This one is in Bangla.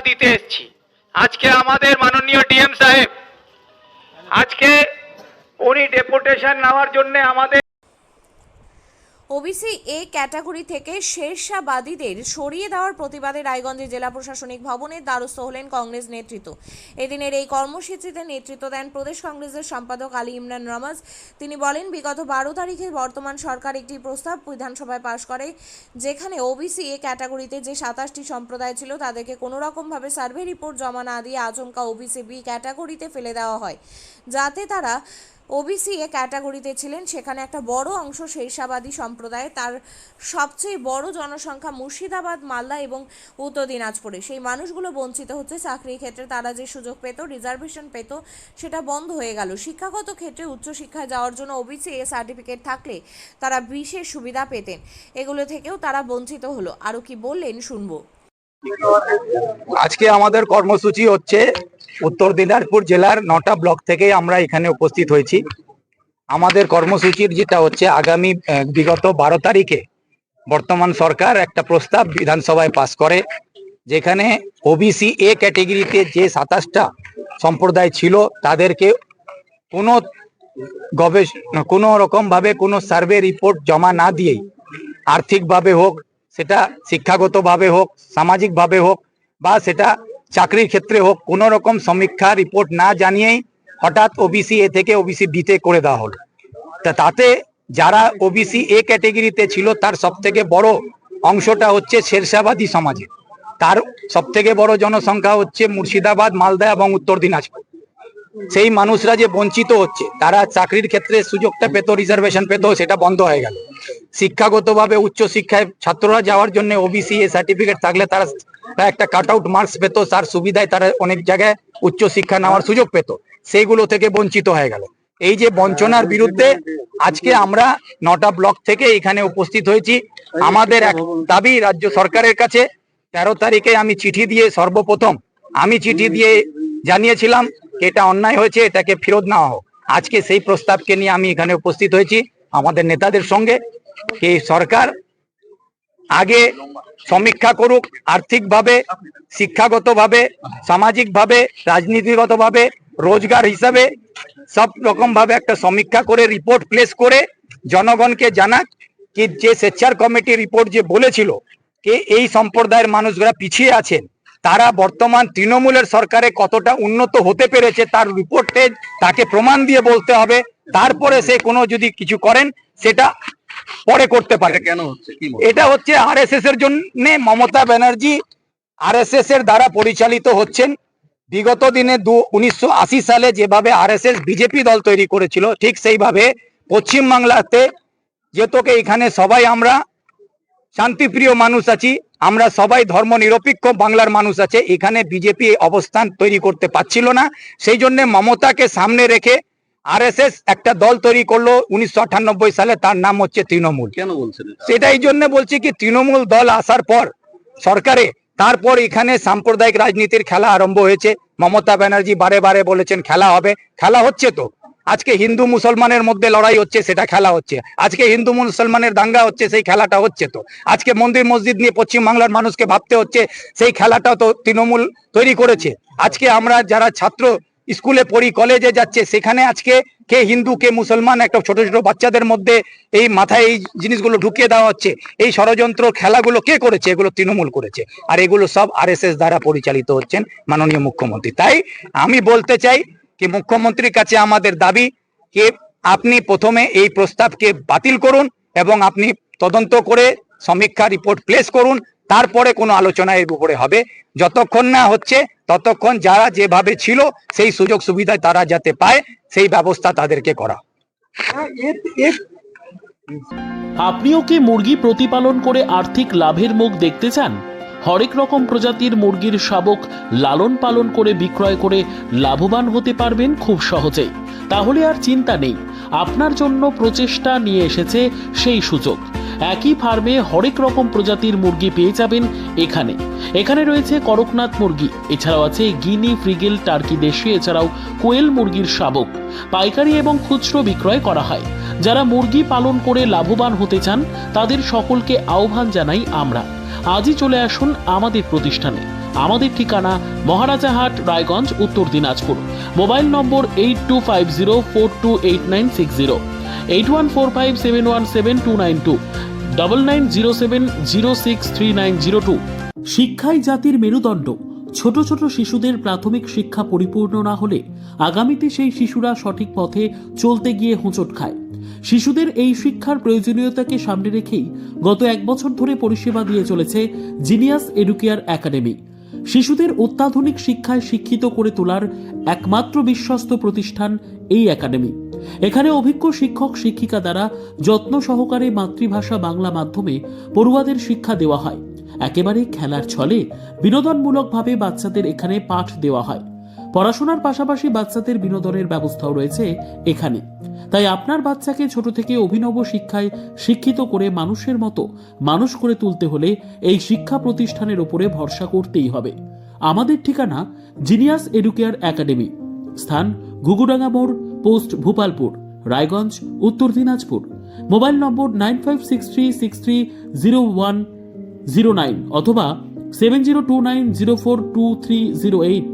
দিতে এসেছি। আজকে আমাদের মাননীয় ডিএম সাহেব আজকে উনি ডেপুটেশন নেওয়ার জন্য আমাদের ওবিসি এ ক্যাটাগরি থেকে শেরশাবাদীদের সরিয়ে দেওয়ার প্রতিবাদে রায়গঞ্জে জেলা প্রশাসনিক ভবনে দ্বারস্থ হলেন কংগ্রেস নেতৃত্ব। এদিনের এই কর্মসূচিতে নেতৃত্ব দেন প্রদেশ কংগ্রেসের সম্পাদক আলী ইমরান রমাজ। তিনি বলেন, বিগত 12 তারিখে বর্তমান সরকার একটি প্রস্তাব বিধানসভায় পাশ করে, যেখানে ওবিসি এ ক্যাটাগরিতে যে 27টি সম্প্রদায় ছিল তাদেরকে কোনো রকমভাবে সার্ভে রিপোর্ট জমা না দিয়ে আচমকা ওবিসি বি ক্যাটাগরিতে ফেলে দেওয়া হয়, যাতে তারা ওবিসি এ ক্যাটাগরিতে ছিলেন সেখানে একটা বড় অংশ শেরশাবাদী সম্প্রদায়, তার সবচেয়ে বড় জনসংখ্যা মুর্শিদাবাদ, মালদা এবং উত্তর দিনাজপুরে। সেই মানুষগুলো বঞ্চিত হচ্ছে। চাকরির ক্ষেত্রে তারা যে সুযোগ পেত, রিজার্ভেশন পেত, সেটা বন্ধ হয়ে গেল। শিক্ষাগত ক্ষেত্রে উচ্চশিক্ষায় যাওয়ার জন্য ওবিসি এ সার্টিফিকেট থাকলে তারা বিশেষ সুবিধা পেতেন, এগুলো থেকেও তারা বঞ্চিত হলো। আরও কি বললেন শুনবো। আজকে আমাদের কর্মসূচি হচ্ছে উত্তর দিনাজপুর জেলার 9টা ব্লক থেকে আমরা এখানে উপস্থিত হয়েছি। আমাদের কর্মসূচির যেটা হচ্ছে আগামী বিগত 12 তারিখে বর্তমান সরকার একটা প্রস্তাব বিধানসভায় পাস করে, যেখানে ওবিসি এ ক্যাটেগরিতে যে 27টা সম্প্রদায় ছিল তাদেরকে কোনো রকম ভাবে কোনো সার্ভে রিপোর্ট জমা না দিয়েই আর্থিকভাবে হোক, সেটা শিক্ষাগতভাবে হোক, সামাজিকভাবে হোক, বা সেটা চাকরির ক্ষেত্রে হোক, কোনো রকম সমীক্ষা রিপোর্ট না জানিয়েই হঠাৎ ওবিসি এ থেকে ওবিসি বিতে করে দেওয়া হলো। তাতে যারা ওবিসি এ ক্যাটেগরিতে ছিল তার সব থেকে বড় অংশটা হচ্ছে শেরশাবাদী সমাজে। তার সব থেকে বড় জনসংখ্যা হচ্ছে মুর্শিদাবাদ, মালদা এবং উত্তর দিনাজপুর। সেই মানুষরা যে বঞ্চিত হচ্ছে, তারা চাকরির ক্ষেত্রে সুযোগটা পেত, রিজার্ভেশন পেত, সেটা বন্ধ হয়ে গেল। শিক্ষাগতভাবে উচ্চশিক্ষায় ছাত্ররা যাওয়ার জন্য ওবিসি এ সার্টিফিকেট থাকলে তারা একটা কাট আউট মার্কস পেত, তার সুবিধায় তারা অনেক জায়গায় উচ্চশিক্ষা নেওয়ার সুযোগ পেত, সেইগুলো থেকে বঞ্চিত হয়ে গেল। এই যে বঞ্চনার বিরুদ্ধে আজকে আমরা 9টা ব্লক থেকে এখানে উপস্থিত হয়েছি। আমাদের এক দাবি রাজ্য সরকারের কাছে। 13 তারিখে আমি চিঠি দিয়ে সর্বপ্রথম জানিয়েছিলাম এটা অন্যায় হয়েছে, এটাকে ফেরত নেওয়া হোক। আজকে সেই প্রস্তাবকে নিয়ে আমি এখানে উপস্থিত হয়েছি আমাদের নেতাদের সঙ্গে। এই সরকার আগে সমীক্ষা করুক, আর্থিকভাবে, শিক্ষাগতভাবে, সামাজিকভাবে, রাজনীতিগতভাবে, রোজগার হিসাবে সব রকম ভাবে একটা সমীক্ষা করে রিপোর্ট প্লেস করে জনগণকে জানাক কি যে স্বেচ্ছার কমিটি রিপোর্ট যে বলেছিল যে এই সম্প্রদায়ের মানুষরা পিছিয়ে আছেন, তারা বর্তমান তৃণমূলের সরকারে কতটা উন্নত হতে পেরেছে তার রিপোর্টে তাকে প্রমাণ দিয়ে বলতে হবে। তারপরে সে কোনো যদি কিছু করেন সেটা পরে করতে পারে। কেন হচ্ছে? এটা হচ্ছে আরএসএস এর জন্য। মমতা ব্যানার্জি আরএসএস এর দ্বারা পরিচালিত হচ্ছেন। বিগত দিনে 1980 সালে যেভাবে আরএসএস বিজেপি দল তৈরি করেছিল, ঠিক সেইভাবে পশ্চিমবাংলাতে যেহেতুকে এখানে সবাই আমরা শান্তিপ্রিয় মানুষ আছি, আমরা সবাই ধর্ম নিরপেক্ষ বাংলার মানুষ আছে, এখানে বিজেপি অবস্থান তৈরি করতে পারছিল না। সেই জন্য মমতাকে সামনে রেখে আরএসএস একটা দল তৈরি করলো 1998 সালে, তার নাম হচ্ছে তৃণমূল। কেন বলছেন সেটা? এই জন্য বলছি কি তৃণমূল দল আসার পর সরকারে তারপর এখানে সাম্প্রদায়িক রাজনীতির খেলা আরম্ভ হয়েছে। মমতা ব্যানার্জি বারে বারে বলেছেন খেলা হবে, খেলা হচ্ছে তো। আজকে হিন্দু মুসলমানের মধ্যে লড়াই হচ্ছে, সেটা খেলা হচ্ছে। আজকে হিন্দু মুসলমানের দাঙ্গা হচ্ছে, সেই খেলাটা হচ্ছে তো। আজকে মন্দির মসজিদ নিয়ে পশ্চিমবাংলার মানুষকে ভাবতে হচ্ছে, সেই খেলাটা তো তৃণমূল তৈরি করেছে। আজকে আমরা যারা ছাত্র স্কুলে পড়ি, কলেজে যাচ্ছে, সেখানে আজকে কে হিন্দু কে মুসলমান একটা ছোট ছোট বাচ্চাদের মধ্যে এই মাথায় এই জিনিসগুলো ঢুকিয়ে দেওয়া হচ্ছে। এই ষড়যন্ত্র খেলাগুলো কে করেছে? এগুলো তৃণমূল করেছে, আর এগুলো সব আরএসএস দ্বারা পরিচালিত হচ্ছেন মাননীয় মুখ্যমন্ত্রী। তাই আমি বলতে চাই কি মুখ্যমন্ত্রীর কাছে আমাদের দাবি যে আপনি প্রথমে এই প্রস্তাবকে বাতিল করুন এবং আপনি তদন্ত করে সমীক্ষা রিপোর্ট প্লেস করুন, তারপরে কোনো আলোচনা এর উপরে হবে। যতক্ষণ না হচ্ছে ততক্ষণ যারা যেভাবে ছিল সেই সুযোগ সুবিধা তারা যাতে পায় সেই ব্যবস্থা তাদেরকে করা। আপনিও কি মুরগি প্রতিপালন করে আর্থিক লাভের মুখ দেখতে চান? হরেক রকম প্রজাতির মুরগির শাবক লালন পালন করে বিক্রয় করে লাভবান হতে পারবেন খুব সহজেই। তাহলে আর চিন্তা নেই, আপনার জন্য প্রচেষ্টা নিয়ে এসেছে সেই সুযোগ। একই ফার্মে হরেক রকম প্রজাতির মুরগি পেয়ে যাবেন এখানে। এখানে রয়েছে করকনাথ মুরগি, এছাড়াও আছে গিনি, ফ্রিগেল, টার্কি দেশি, এছাড়াও কোয়েল মুরগির শাবক। পাইকারি এবং খুচরো বিক্রয় করা হয়। যারা মুরগি পালন করে লাভবান হতে চান তাদের সকলকে আহ্বান জানাই আমরা। আজই চলে আসুন আমাদের প্রতিষ্ঠানে। আমাদের ঠিকানা মহারাজাহাট, রায়গঞ্জ, উত্তর দিনাজপুর। মোবাইল নম্বর 8250428960, 8145717292, 9907063902। শিক্ষাই জাতির মেরুদণ্ড। ছোট ছোট শিশুদের প্রাথমিক শিক্ষা পরিপূর্ণ না হলে আগামীতে সেই শিশুরা সঠিক পথে চলতে গিয়ে হোঁচট খায়। শিশুদের এই শিক্ষার প্রয়োজনীয়তাকে সামনে রেখেই গত 1 বছর ধরে পরিষেবা দিয়ে চলেছে জিনিয়াস এডুকেয়ার একাডেমি। শিশুদের অত্যাধুনিক শিক্ষায় শিক্ষিত করে তোলার একমাত্র বিশ্বস্ত প্রতিষ্ঠান এই একাডেমি। এখানে অভিজ্ঞ শিক্ষক শিক্ষিকা দ্বারা যত্ন সহকারে মাতৃভাষা বাংলা মাধ্যমে পড়ুয়াদের শিক্ষা দেওয়া হয়। একেবারে খেলার ছলে বিনোদনমূলকভাবে বাচ্চাদের এখানে পাঠ দেওয়া হয়। পড়াশোনার পাশাপাশি বাচ্চাদের বিনোদনের ব্যবস্থাও রয়েছে এখানে। তাই আপনার বাচ্চাকে ছোট থেকে অভিনব শিক্ষায় শিক্ষিত করে মানুষের মতো মানুষ করে তুলতে হলে এই শিক্ষা প্রতিষ্ঠানের উপরে ভরসা করতেই হবে। আমাদের ঠিকানা জিনিয়াস এডুকেয়ার একাডেমি, স্থান ঘুঘুডাঙ্গা মোড়, পোস্ট ভূপালপুর, রায়গঞ্জ, উত্তর দিনাজপুর। মোবাইল নম্বর 9563630109 অথবা 7029042308।